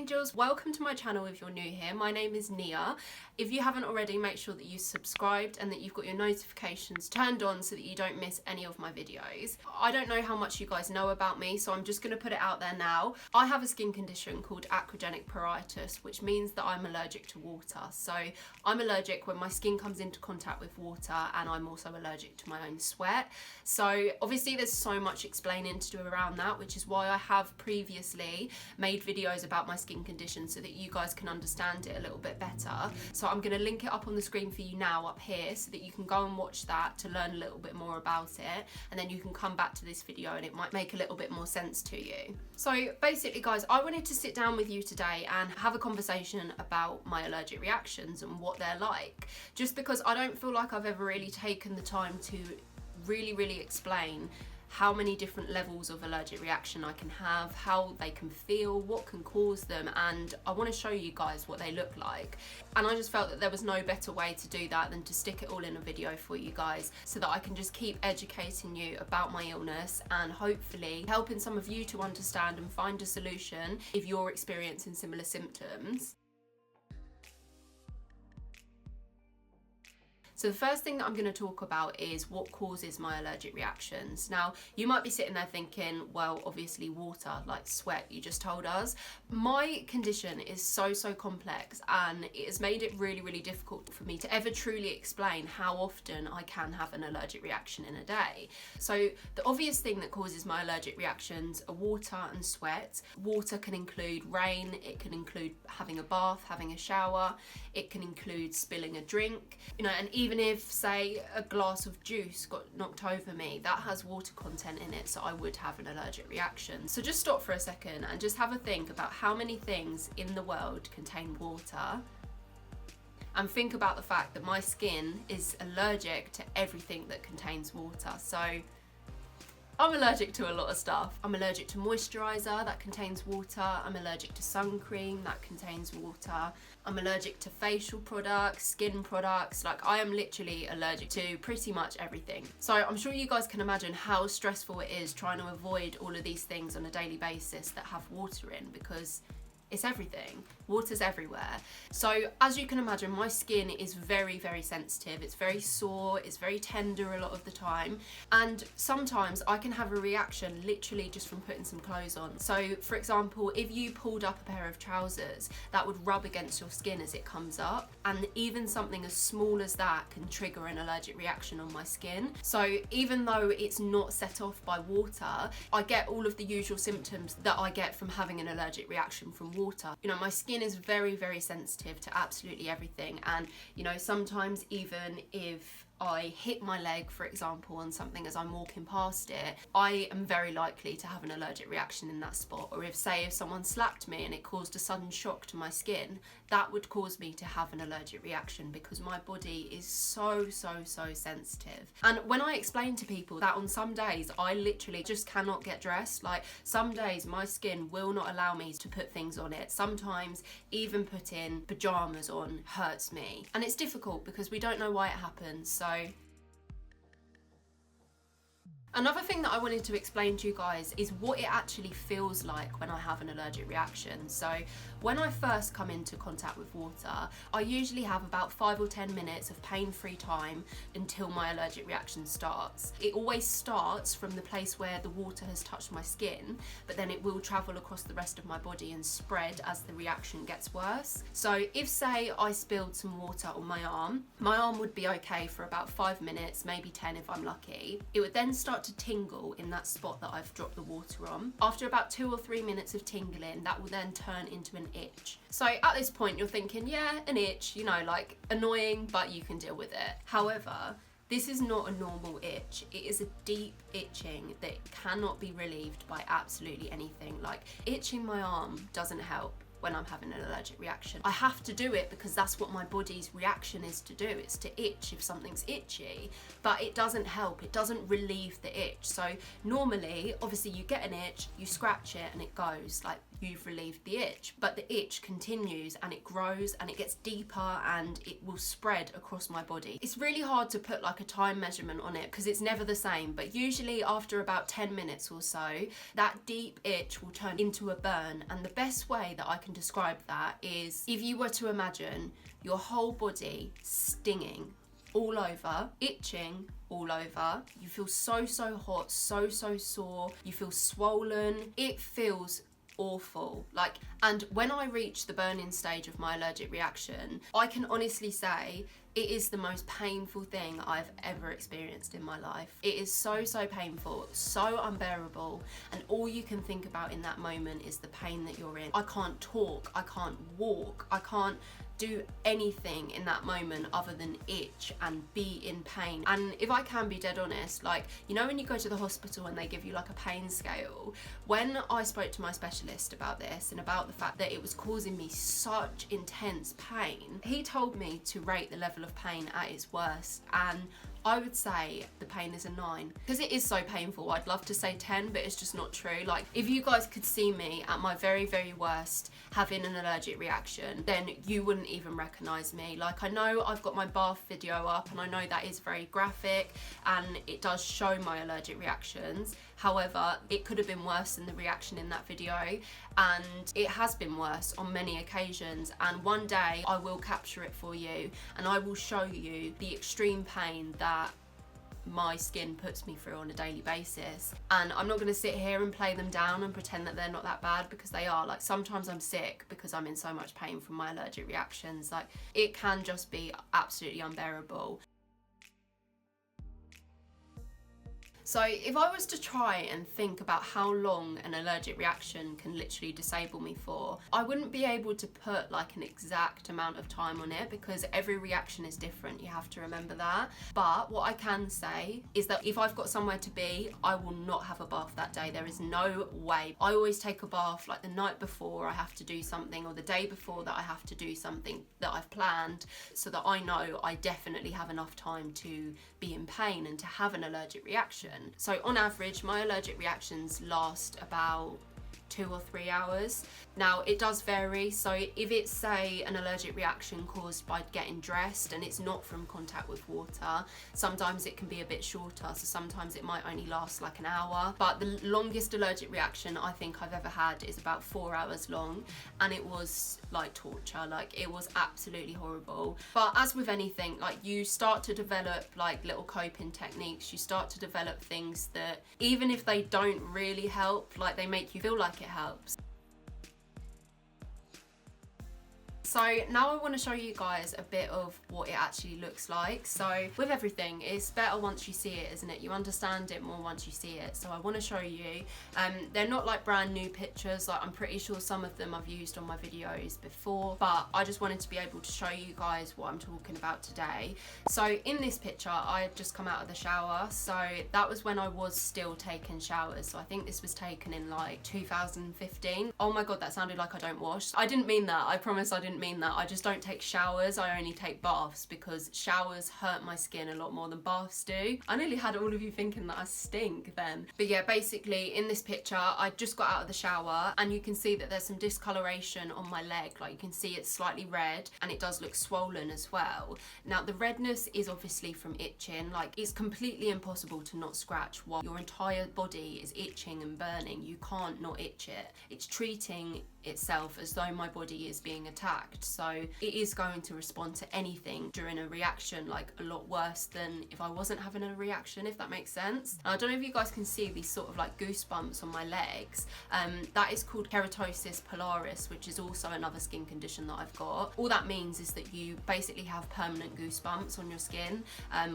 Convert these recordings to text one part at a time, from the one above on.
angels, welcome to my channel if you're new here. My name is Niah. If you haven't already, make sure that you subscribed and that you've got your notifications turned on so that you don't miss any of my videos. I don't know how much you guys know about me, so I'm just going to put it out there now. I have a skin condition called acrogenic pruritus, which means that I'm allergic to water. So I'm allergic when my skin comes into contact with water, and I'm also allergic to my own sweat. So obviously there's so much explaining to do around that, which is why I have previously made videos about my skin condition so that you guys can understand it a little bit better. So I'm going to link it up on the screen for you now up here so that you can go and watch that to learn a little bit more about it, and then you can come back to this video and it might make a little bit more sense to you. So basically guys, I wanted to sit down with you today and have a conversation about my allergic reactions and what they're like, just because I don't feel like I've ever really taken the time to really explain how many different levels of allergic reaction I can have, how they can feel, what can cause them, and I want to show you guys what they look like. And I just felt that there was no better way to do that than to stick it all in a video for you guys so that I can just keep educating you about my illness and hopefully helping some of you to understand and find a solution if you're experiencing similar symptoms. So the first thing that I'm going to talk about is what causes my allergic reactions. Now, you might be sitting there thinking, well, obviously water, like sweat, you just told us. My condition is so complex, and it has made it really difficult for me to ever truly explain how often I can have an allergic reaction in a day. So the obvious thing that causes my allergic reactions are water and sweat. Water can include rain, it can include having a bath, having a shower, it can include spilling a drink, and even if, say, a glass of juice got knocked over me, that has water content in it, so I would have an allergic reaction. So just stop for a second and just have a think about how many things in the world contain water, and think about the fact that my skin is allergic to everything that contains water. So I'm allergic to a lot of stuff. I'm allergic to moisturiser, that contains water. I'm allergic to sun cream, that contains water. I'm allergic to facial products, skin products. Like, I am literally allergic to pretty much everything. So I'm sure you guys can imagine how stressful it is trying to avoid all of these things on a daily basis that have water in, because it's everything. Water's everywhere. So as you can imagine, my skin is very sensitive. It's very sore, it's very tender a lot of the time. And sometimes I can have a reaction literally just from putting some clothes on. So for example, if you pulled up a pair of trousers, that would rub against your skin as it comes up. And even something as small as that can trigger an allergic reaction on my skin. So even though it's not set off by water, I get all of the usual symptoms that I get from having an allergic reaction from water. My skin is very sensitive to absolutely everything, and sometimes even if I hit my leg, for example, on something as I'm walking past it, I am very likely to have an allergic reaction in that spot. Or if someone slapped me and it caused a sudden shock to my skin, that would cause me to have an allergic reaction because my body is so sensitive. And when I explain to people that on some days I literally just cannot get dressed, like some days my skin will not allow me to put things on it. Sometimes even putting pajamas on hurts me. And it's difficult because we don't know why it happens. So another thing that I wanted to explain to you guys is what it actually feels like when I have an allergic reaction. So when I first come into contact with water, I usually have about 5 or 10 minutes of pain-free time until my allergic reaction starts. It always starts from the place where the water has touched my skin, but then it will travel across the rest of my body and spread as the reaction gets worse. So if, say, I spilled some water on my arm would be okay for about 5 minutes, maybe 10 if I'm lucky. It would then start to tingle in that spot that I've dropped the water on. After about 2 or 3 minutes of tingling, that will then turn into an itch. So at this point you're thinking, yeah, an itch, like annoying, but you can deal with it. However, this is not a normal itch. It is a deep itching that cannot be relieved by absolutely anything. Like, itching my arm doesn't help when I'm having an allergic reaction. I have to do it because that's what my body's reaction is to do. It's to itch if something's itchy, but it doesn't help. It doesn't relieve the itch. So normally, obviously you get an itch, you scratch it and it goes. Like, you've relieved the itch. But the itch continues and it grows and it gets deeper and it will spread across my body. It's really hard to put like a time measurement on it because it's never the same, but usually after about 10 minutes or so, that deep itch will turn into a burn. And the best way that I can describe that is if you were to imagine your whole body stinging all over, itching all over. You feel so hot, so sore, you feel swollen. It feels awful. Like, and when I reach the burning stage of my allergic reaction, I can honestly say it is the most painful thing I've ever experienced in my life. It is so painful, so unbearable, and all you can think about in that moment is the pain that you're in. I can't talk, I can't walk, I can't do anything in that moment other than itch and be in pain. And if I can be dead honest, like, you know when you go to the hospital and they give you like a pain scale, when I spoke to my specialist about this and about the fact that it was causing me such intense pain, he told me to rate the level of pain at its worst, and I would say the pain is a 9 because it is so painful. I'd love to say 10, but it's just not true. Like, if you guys could see me at my very worst having an allergic reaction, then you wouldn't even recognize me. Like, I know I've got my bath video up and I know that is very graphic and it does show my allergic reactions. However, it could have been worse than the reaction in that video, and it has been worse on many occasions. And one day I will capture it for you and I will show you the extreme pain that my skin puts me through on a daily basis. And I'm not going to sit here and play them down and pretend that they're not that bad, because they are. Like, sometimes I'm sick because I'm in so much pain from my allergic reactions. Like, it can just be absolutely unbearable. So if I was to try and think about how long an allergic reaction can literally disable me for, I wouldn't be able to put like an exact amount of time on it because every reaction is different. You have to remember that. But what I can say is that if I've got somewhere to be, I will not have a bath that day. There is no way. I always take a bath like the night before I have to do something, or the day before that I have to do something that I've planned, so that I know I definitely have enough time to be in pain and to have an allergic reaction. So on average, my allergic reactions last about 2 or 3 hours. Now, it does vary. So if it's, say, an allergic reaction caused by getting dressed and it's not from contact with water, sometimes it can be a bit shorter. So sometimes it might only last like an hour. But the longest allergic reaction I think I've ever had is about 4 hours long. And it was like torture. Like, it was absolutely horrible. But as with anything, like, you start to develop like little coping techniques. You start to develop things that, even if they don't really help, like, they make you feel like it helps. So now I want to show you guys a bit of what it actually looks like. So with everything, it's better once you see it, isn't it? You understand it more once you see it. So I want to show you, they're not like brand new pictures. Like, I'm pretty sure some of them I've used on my videos before, but I just wanted to be able to show you guys what I'm talking about today. So in this picture, I had just come out of the shower. So that was when I was still taking showers. So I think this was taken in like 2015. Oh my God, that sounded like I don't wash. I didn't mean that. I promise I didn't mean that. I just don't take showers. I only take baths because showers hurt my skin a lot more than baths do. I nearly had all of you thinking that I stink then. But yeah, basically in this picture, I just got out of the shower and you can see that there's some discoloration on my leg. Like, you can see it's slightly red and it does look swollen as well. Now, the redness is obviously from itching. Like, it's completely impossible to not scratch while your entire body is itching and burning. You can't not itch it. It's treating itself as though my body is being attacked. So it is going to respond to anything during a reaction like a lot worse than if I wasn't having a reaction, if that makes sense. And I don't know if you guys can see these sort of like goosebumps on my legs. That is called keratosis pilaris, which is also another skin condition that I've got. All that means is that you basically have permanent goosebumps on your skin,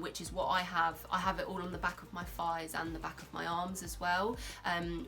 which is what I have. I have it all on the back of my thighs and the back of my arms as well,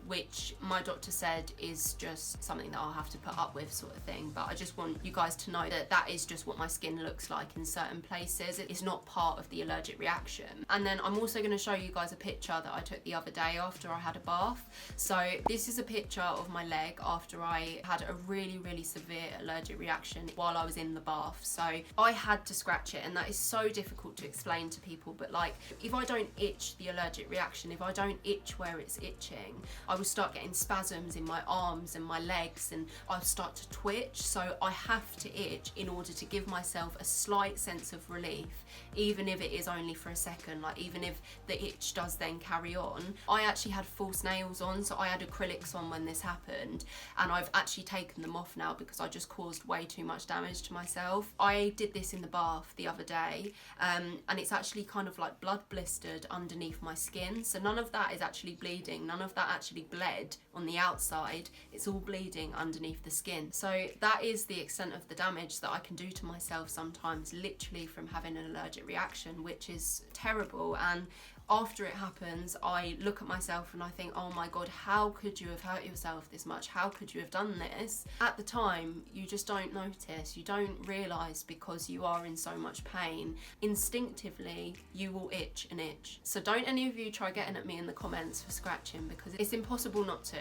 which my doctor said is just something that I'll have to put up with, sort of thing. But I just want you guys to know that that is just what my skin looks like in certain places. It's not part of the allergic reaction. And then I'm also going to show you guys a picture that I took the other day after I had a bath. So this is a picture of my leg after I had a really, really severe allergic reaction while I was in the bath. So I had to scratch it, and that is so difficult to explain to people, but like, if I don't itch the allergic reaction, if I don't itch where it's itching, I will start getting spasms in my arms and my legs, and I'll start to twitch. So I have to itch in order to give myself a slight sense of relief, even if it is only for a second, like even if the itch does then carry on. I actually had false nails on, so I had acrylics on when this happened, and I've actually taken them off now because I just caused way too much damage to myself. I did this in the bath the other day, and it's actually kind of like blood blistered underneath my skin, so none of that is actually bleeding, none of that actually bled on the outside, it's all bleeding underneath the skin. So that is the extent of the damage that I can do to myself sometimes, literally from having an allergic reaction, which is terrible. And after it happens, I look at myself and I think, oh my god, how could you have hurt yourself this much? How could you have done this? At the time, you just don't notice, you don't realise, because you are in so much pain. Instinctively, you will itch and itch. So don't any of you try getting at me in the comments for scratching, because it's impossible not to.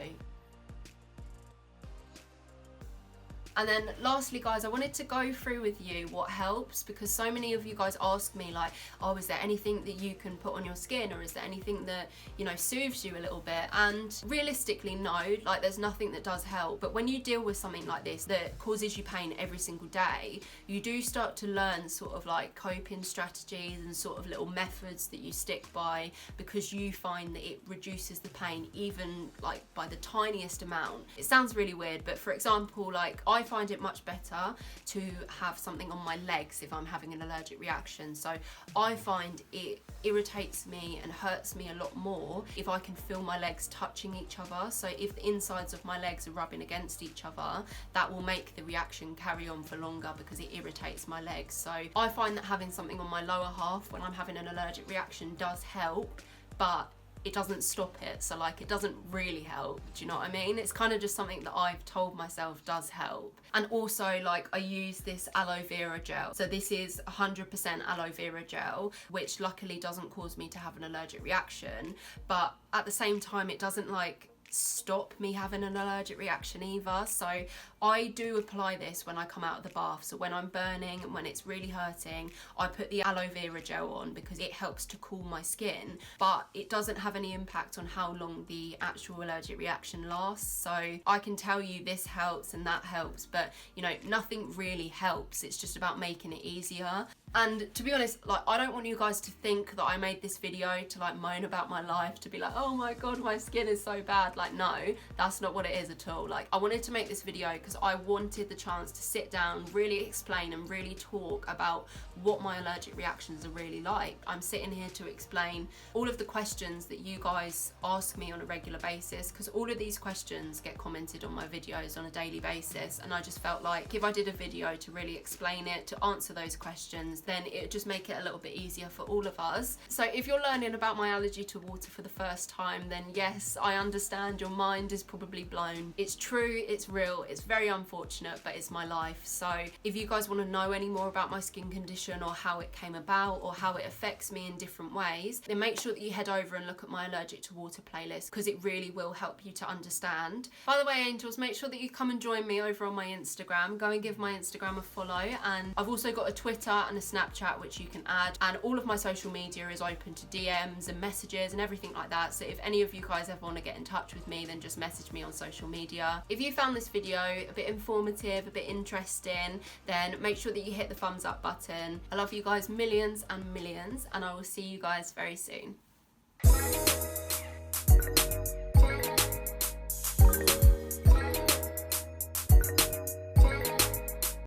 And then lastly, guys, I wanted to go through with you what helps, because so many of you guys ask me like, oh, is there anything that you can put on your skin, or is there anything that, you know, soothes you a little bit? And realistically, no, like there's nothing that does help. But when you deal with something like this that causes you pain every single day, you do start to learn sort of like coping strategies and sort of little methods that you stick by, because you find that it reduces the pain even like by the tiniest amount. It sounds really weird, but for example, like I find it much better to have something on my legs if I'm having an allergic reaction. So I find it irritates me and hurts me a lot more if I can feel my legs touching each other. So if the insides of my legs are rubbing against each other, that will make the reaction carry on for longer because it irritates my legs. So I find that having something on my lower half when I'm having an allergic reaction does help, but it doesn't stop it. So like, it doesn't really help, do you know what I mean? It's kind of just something that I've told myself does help. And also, like, I use this aloe vera gel. So this is 100% aloe vera gel, which luckily doesn't cause me to have an allergic reaction, but at the same time it doesn't like stop me having an allergic reaction either. So I do apply this when I come out of the bath. So when I'm burning and when it's really hurting, I put the aloe vera gel on because it helps to cool my skin, but it doesn't have any impact on how long the actual allergic reaction lasts. So I can tell you this helps and that helps, but you know, nothing really helps. It's just about making it easier. And to be honest, like, I don't want you guys to think that I made this video to like moan about my life, to be like, oh my god, my skin is so bad. Like, no, that's not what it is at all. Like, I wanted to make this video because I wanted the chance to sit down, really explain and really talk about what my allergic reactions are really like. I'm sitting here to explain all of the questions that you guys ask me on a regular basis, because all of these questions get commented on my videos on a daily basis, and I just felt like if I did a video to really explain it, to answer those questions, then it would just make it a little bit easier for all of us. So if you're learning about my allergy to water for the first time, then yes, I understand your mind is probably blown. It's true, it's real, it's very unfortunate, but it's my life. So if you guys want to know any more about my skin condition or how it came about or how it affects me in different ways, then make sure that you head over and look at my allergic to water playlist, because it really will help you to understand. By the way, angels, make sure that you come and join me over on my Instagram. Go and give my Instagram a follow, and I've also got a Twitter and a Snapchat which you can add, and all of my social media is open to DMs and messages and everything like that. So if any of you guys ever want to get in touch with me, then just message me on social media. If you found this video a bit informative, a bit interesting, then make sure that you hit the thumbs up button. I love you guys millions and millions, and I will see you guys very soon.